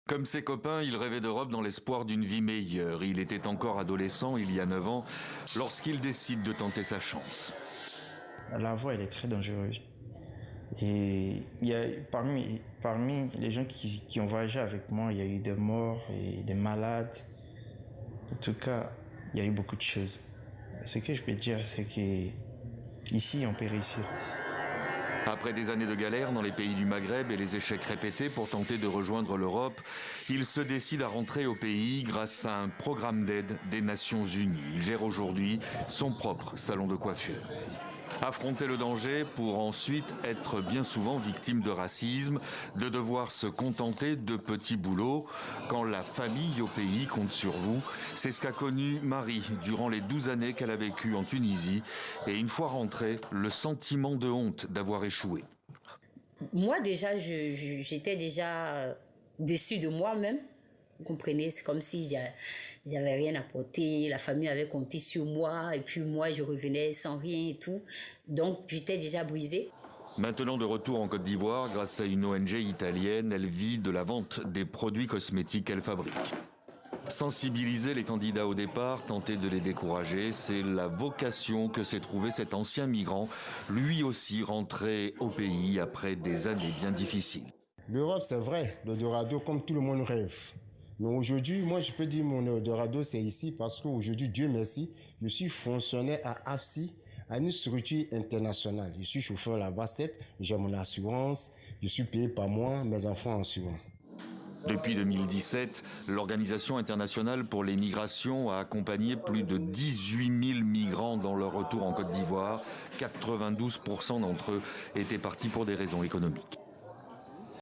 Comme ses copains, il rêvait d'Europe dans l'espoir d'une vie meilleure. Il était encore adolescent il y a 9 ans lorsqu'il décide de tenter sa chance. La voie, elle est très dangereuse. Et il y a, parmi les gens qui ont voyagé avec moi, il y a eu des morts et des malades. En tout cas, il y a eu beaucoup de choses. Ce que je peux dire, c'est qu'ici, on peut réussir. Après des années de galère dans les pays du Maghreb et les échecs répétés pour tenter de rejoindre l'Europe, il se décide à rentrer au pays grâce à un programme d'aide des Nations Unies. Il gère aujourd'hui son propre salon de coiffure. Affronter le danger pour ensuite être bien souvent victime de racisme, de devoir se contenter de petits boulots. Quand la famille au pays compte sur vous, c'est ce qu'a connu Marie durant les 12 années qu'elle a vécues en Tunisie. Et une fois rentrée, le sentiment de honte d'avoir échoué. Moi déjà, j'étais déjà déçue de moi-même. Vous comprenez, c'est comme si j'avais rien apporté, la famille avait compté sur moi et puis moi je revenais sans rien et tout. Donc j'étais déjà brisée. Maintenant de retour en Côte d'Ivoire, grâce à une ONG italienne, elle vit de la vente des produits cosmétiques qu'elle fabrique. Sensibiliser les candidats au départ, tenter de les décourager, c'est la vocation que s'est trouvé cet ancien migrant, lui aussi rentré au pays après des années bien difficiles. L'Europe, c'est vrai, l'Eldorado, comme tout le monde rêve. Mais aujourd'hui, moi, je peux dire mon Eldorado, c'est ici parce qu'aujourd'hui, Dieu merci, je suis fonctionnaire à AFSI, à une structure internationale. Je suis chauffeur là-bas, j'ai mon assurance, je suis payé par mois, mes enfants en assurance. Depuis 2017, l'Organisation internationale pour les migrations a accompagné plus de 18 000 migrants dans leur retour en Côte d'Ivoire. 92% d'entre eux étaient partis pour des raisons économiques.